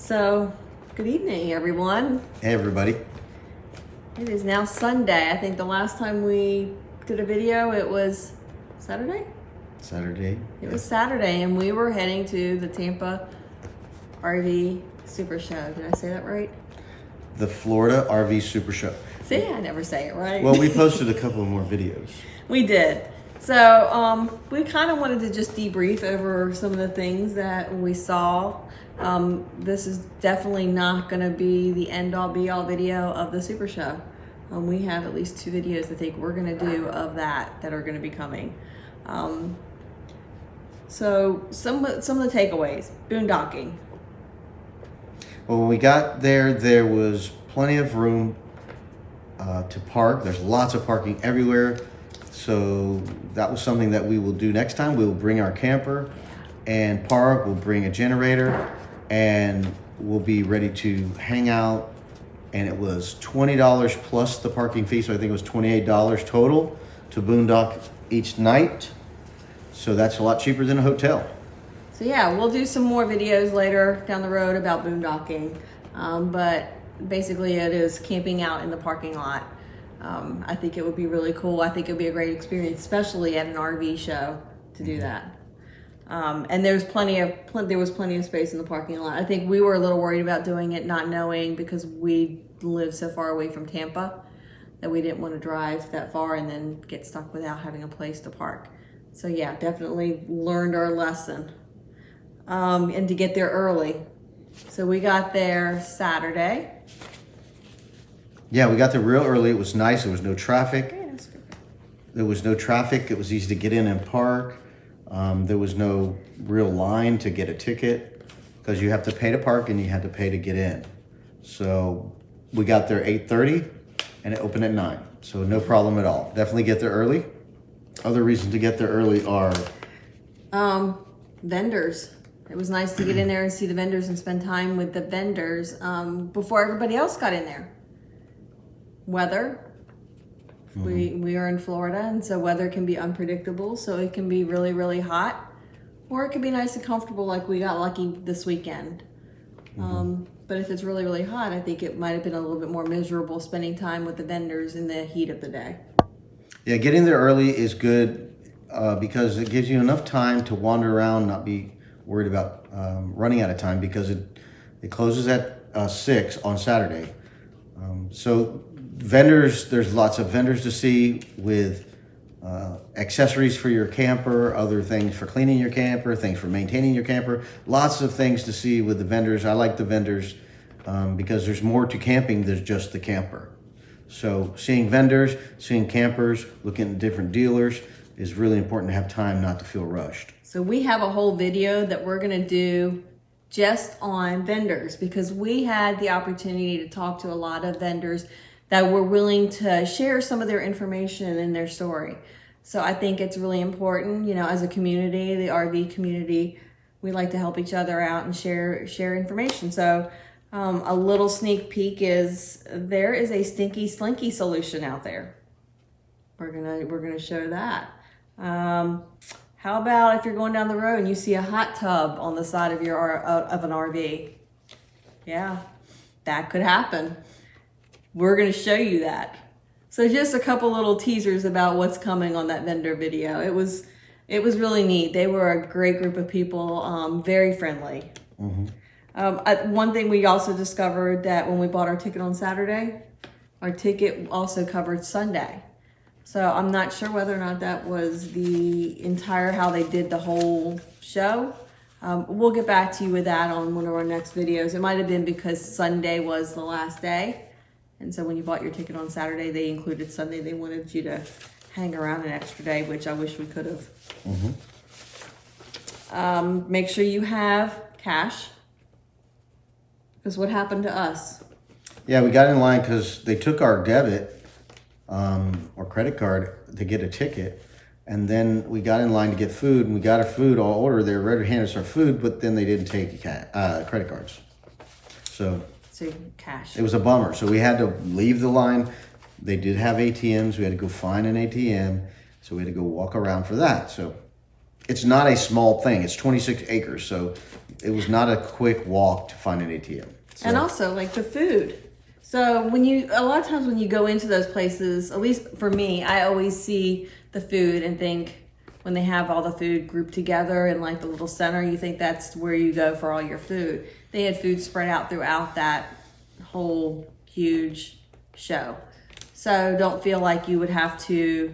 So, good evening, everyone. Hey, everybody. It is now Sunday. I think the last time we did a video, it was Saturday? Saturday. It was Saturday, and we were heading to the Tampa RV Supershow. Did I say that right? The Florida RV Supershow. See, I never say it right. Well, we posted a couple more videos. We did. So we kind of wanted to just debrief over some of the things that we saw. This is definitely not going to be the end-all be-all video of the Super Show. We have at least 2 videos I think we're going to do of that are going to be coming. So some of the takeaways. Boondocking. Well, when we got there, there was plenty of room to park. There's lots of parking everywhere. So that was something that we will do next time. We will bring our camper and park. We'll bring a generator and we'll be ready to hang out. And it was $20 plus the parking fee. So I think it was $28 total to boondock each night. So that's a lot cheaper than a hotel. So yeah, we'll do some more videos later down the road about boondocking. But basically it is camping out in the parking lot. I think it would be really cool. I think it would be a great experience, especially at an RV show, to do that. And there was plenty of space in the parking lot. I think we were a little worried about doing it, not knowing, because we live so far away from Tampa that we didn't want to drive that far and then get stuck without having a place to park. So yeah, definitely learned our lesson. And to get there early. So we got there Saturday. Yeah, we got there real early. It was nice. There was no traffic. There was no traffic. It was easy to get in and park. There was no real line to get a ticket because you have to pay to park and you had to pay to get in. So we got there 8:30 and it opened at 9. So no problem at all. Definitely get there early. Other reasons to get there early are vendors. It was nice to get in there and see the vendors and spend time with the vendors before everybody else got in there. Weather. We are in Florida, and so weather can be unpredictable. So it can be really, really hot, or it can be nice and comfortable like we got lucky this weekend. But if it's really, really hot, I think it might have been a little bit more miserable spending time with the vendors in the heat of the day. Yeah, getting there early is good because it gives you enough time to wander around, not be worried about running out of time, because it closes at 6 on Saturday. So vendors, there's lots of vendors to see with accessories for your camper, other things for cleaning your camper, things for maintaining your camper, lots of things to see with the vendors. I like the vendors because there's more to camping than just the camper. So seeing vendors, seeing campers, looking at different dealers is really important to have time not to feel rushed. So we have a whole video that we're gonna do just on vendors, because we had the opportunity to talk to a lot of vendors that were willing to share some of their information and their story. So I think it's really important, you know, as a community, the RV community, we like to help each other out and share information. So a little sneak peek is there is a stinky slinky solution out there. We're gonna show that. How about if you're going down the road and you see a hot tub on the side of of an RV? Yeah, that could happen. We're going to show you that. So just a couple little teasers about what's coming on that vendor video. It was really neat. They were a great group of people, very friendly. One thing we also discovered, that when we bought our ticket on Saturday, our ticket also covered Sunday. So I'm not sure whether or not that was the entire how they did the whole show. We'll get back to you with that on one of our next videos. It might have been because Sunday was the last day. And so when you bought your ticket on Saturday, they included Sunday. They wanted you to hang around an extra day, which I wish we could have. Make sure you have cash, because what happened to us? Yeah, we got in line because they took our debit or credit card to get a ticket. And then we got in line to get food, and we got our food all ordered. They were ready to hand us our food, but then they didn't take credit cards. So Cash. it was a bummer. So we had to leave the line. They did have ATMs. We had to go find an ATM. So we had to go walk around for that. So it's not a small thing. It's 26 acres, so it was not a quick walk to find an ATM. So, And also like the food. So a lot of times when you go into those places, at least for me, I always see the food and think when they have all the food grouped together in like the little center, you think that's where you go for all your food. They had food spread out throughout that whole huge show. So don't feel like you would have to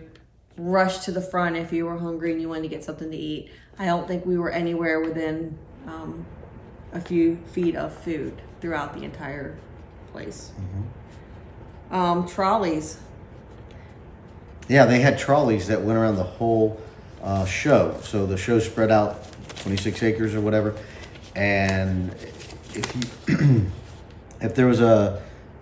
rush to the front if you were hungry and you wanted to get something to eat. I don't think we were anywhere within a few feet of food throughout the entire place. Trolleys. Yeah, they had trolleys that went around the whole show. So the show spread out 26 acres or whatever. And if you, if there was a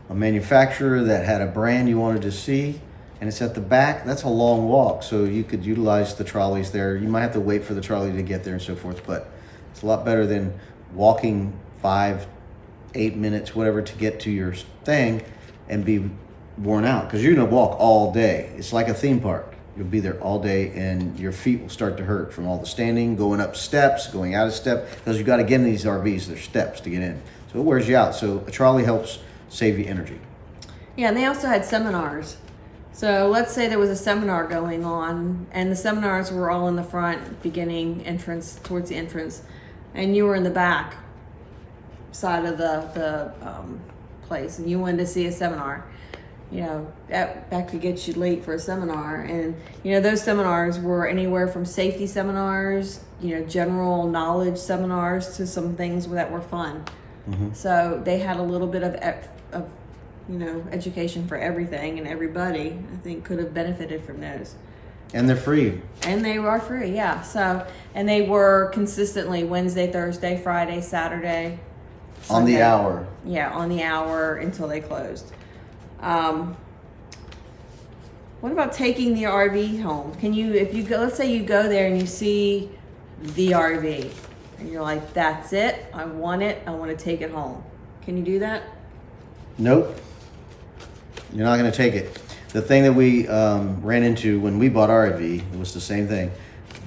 manufacturer that had a brand you wanted to see, and it's at the back, that's a long walk. So you could utilize the trolleys there. You might have to wait for the trolley to get there and so forth, but it's a lot better than walking 5, 8 minutes, whatever, to get to your thing and be worn out, because you're gonna walk all day. It's like a theme park. You'll be there all day and your feet will start to hurt from all the standing, going up steps, going out of step, because you got to get in these RVs, there's steps to get in. So it wears you out. So a trolley helps save you energy. Yeah, and they also had seminars. So let's say there was a seminar going on and the seminars were all in the front, beginning entrance, towards the entrance, and you were in the back side of the place and you wanted to see a seminar. You know, that could get you late for a seminar. And, you know, those seminars were anywhere from safety seminars, you know, general knowledge seminars to some things that were fun. So they had a little bit of, you know, education for everything, and everybody, I think, could have benefited from those. And they're free. And they were free, yeah. So, and they were consistently Wednesday, Thursday, Friday, Saturday. On Sunday. the hour. Yeah, on the hour until they closed. What about taking the RV home? Can you, if you go, let's say you go there and you see the RV and you're like, that's it, I want to take it home. Can you do that? Nope. You're not going to take it. The thing that we ran into when we bought our RV, it was the same thing.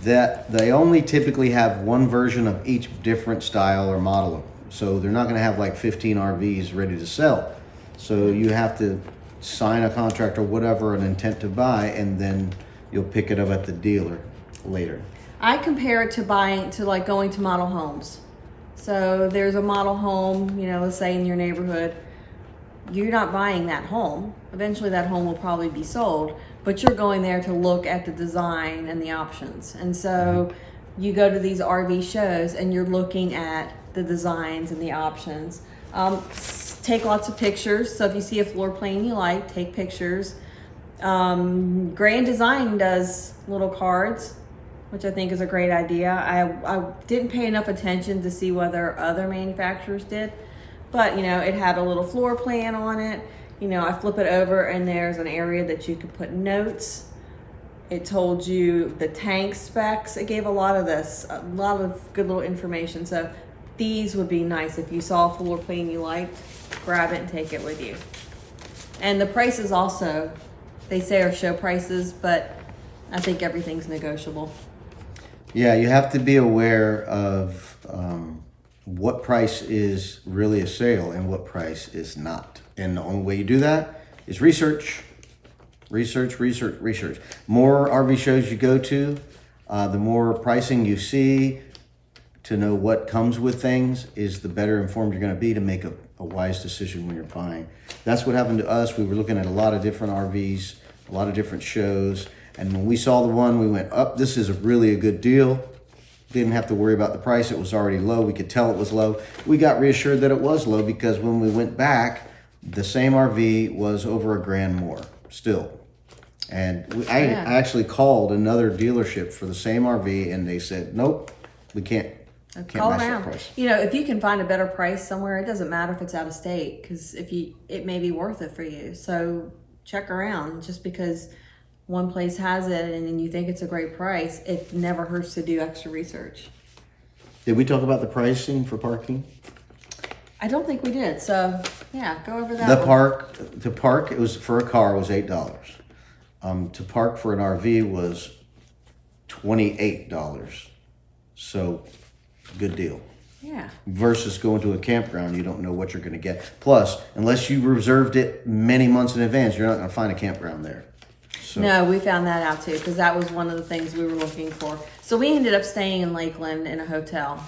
That they only typically have one version of each different style or model. So they're not going to have like 15 RVs ready to sell. So you have to sign a contract or whatever, an intent to buy, and then you'll pick it up at the dealer later. I compare it to going to model homes. So there's a model home, you know, let's say in your neighborhood. You're not buying that home. Eventually that home will probably be sold, but you're going there to look at the design and the options. And so you go to these RV shows and you're looking at the designs and the options. Take lots of pictures. So if you see a floor plan you like, take pictures. Grand Design does little cards, which I think is a great idea. I didn't pay enough attention to see whether other manufacturers did, but you know, it had a little floor plan on it. You know, I flip it over and there's an area that you could put notes. It told you the tank specs. It gave a lot of good little information. So these would be nice if you saw a floor plan you liked, grab it and take it with you. And the prices also, they say are show prices, but I think everything's negotiable. Yeah, you have to be aware of what price is really a sale and what price is not. And the only way you do that is research. Research. More RV shows you go to, the more pricing you see to know what comes with things, is the better informed you're going to be to make a wise decision when you're buying. That's what happened to us. We were looking at a lot of different RVs, a lot of different shows. And when we saw the one, we went, this is really a good deal. Didn't have to worry about the price. It was already low. We could tell it was low. We got reassured that it was low because when we went back, the same RV was over $1,000 more still. And I actually called another dealership for the same RV and they said, nope, we can't Call match that around. price. You know, if you can find a better price somewhere, it doesn't matter if it's out of state, because it may be worth it for you. So check around. Just because one place has it and then you think it's a great price, it never hurts to do extra research. Did we talk about the pricing for parking? I don't think we did. So yeah, go over that. To park, it was for a car was $8. To park for an RV was $28. So, good deal. Yeah. Versus going to a campground, you don't know what you're going to get. Plus, unless you reserved it many months in advance, you're not going to find a campground there. So. No, we found that out too, because that was one of the things we were looking for. So we ended up staying in Lakeland in a hotel.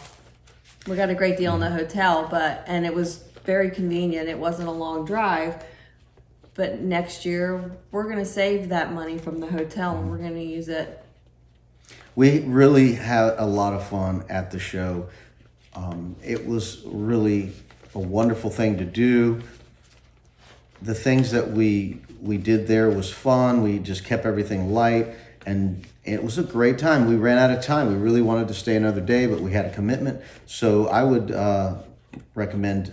We got a great deal in the hotel, and it was very convenient. It wasn't a long drive. But next year, we're going to save that money from the hotel and we're going to use it. We really had a lot of fun at the show. It was really a wonderful thing to do. The things that we did there was fun. We just kept everything light, and it was a great time. We ran out of time. We really wanted to stay another day, but we had a commitment. So I would recommend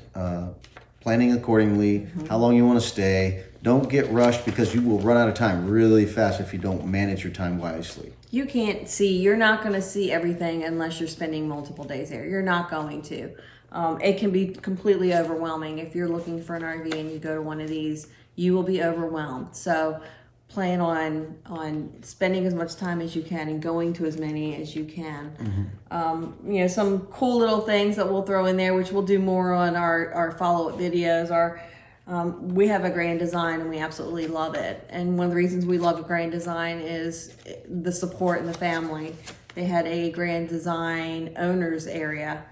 planning accordingly, how long you want to stay. Don't get rushed, because you will run out of time really fast if you don't manage your time wisely. You're not going to see everything unless you're spending multiple days there. You're not going to. It can be completely overwhelming. If you're looking for an RV and you go to one of these, you will be overwhelmed. So plan on spending as much time as you can and going to as many as you can. Some cool little things that we'll throw in there, which we'll do more on our follow-up videos, are we have a Grand Design and we absolutely love it. And one of the reasons we love Grand Design is the support in the family. They had a Grand Design owners area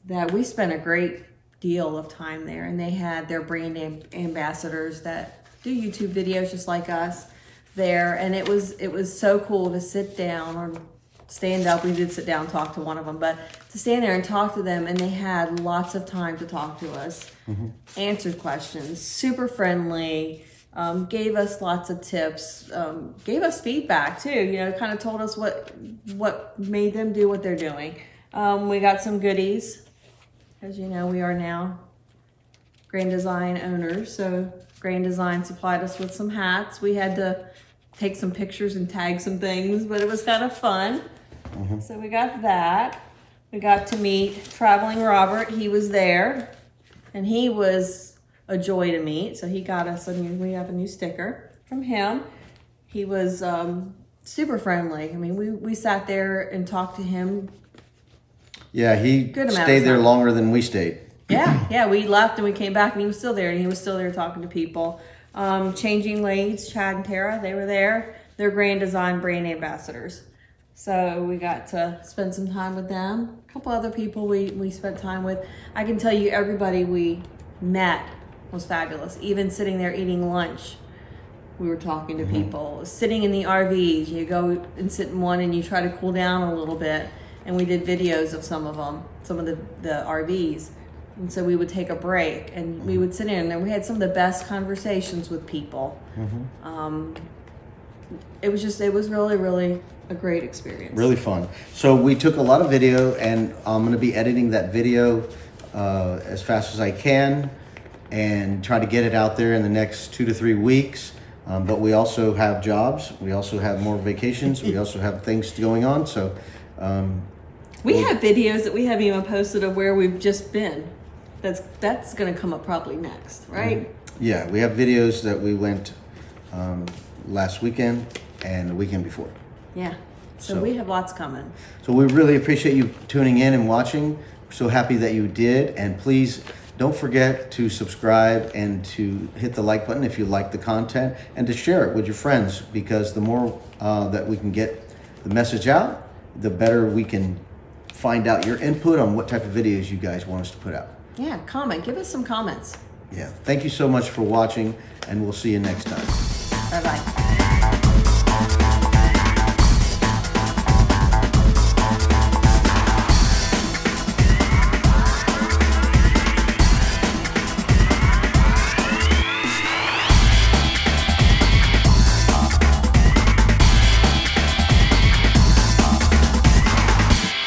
that we spent a great deal of time there, and they had their brand ambassadors that do YouTube videos just like us there, and it was so cool to sit down or stand up. We did sit down and talk to one of them, but to stand there and talk to them, and they had lots of time to talk to us, answered questions, super friendly, gave us lots of tips, gave us feedback too, kind of told us what made them do what they're doing. We got some goodies. As you know, we are now Grand Design owners, so Grand Design supplied us with some hats. We had to take some pictures and tag some things, but it was kind of fun. So we got that. We got to meet Traveling Robert. He was there, and he was a joy to meet. So he got us we have a new sticker from him. He was super friendly. I mean, we sat there and talked to him. Yeah, he stayed there longer than we stayed. Yeah, we left and we came back and he was still there, and he was still there talking to people. Changing Lanes, Chad and Tara, they were there. They're Grand Design brand ambassadors. So we got to spend some time with them. A couple other people we spent time with. I can tell you, everybody we met was fabulous. Even sitting there eating lunch, we were talking to people. Sitting in the RVs, you go and sit in one and you try to cool down a little bit. And we did videos of some of the RVs. And so we would take a break and we would sit in, and we had some of the best conversations with people. It was really, really a great experience. Really fun. So we took a lot of video, and I'm going to be editing that video as fast as I can and try to get it out there in the next 2 to 3 weeks. But we also have jobs. We also have more vacations. We also have things going on. So we have videos that we haven't even posted of where we've just been. That's going to come up probably next, right? Yeah, we have videos that we went last weekend and the weekend before. Yeah, so we have lots coming. So we really appreciate you tuning in and watching. We're so happy that you did. And please don't forget to subscribe and to hit the like button if you like the content, and to share it with your friends, because the more that we can get the message out, the better we can find out your input on what type of videos you guys want us to put out. Yeah, give us some comments. Yeah, thank you so much for watching, and we'll see you next time. Bye-bye.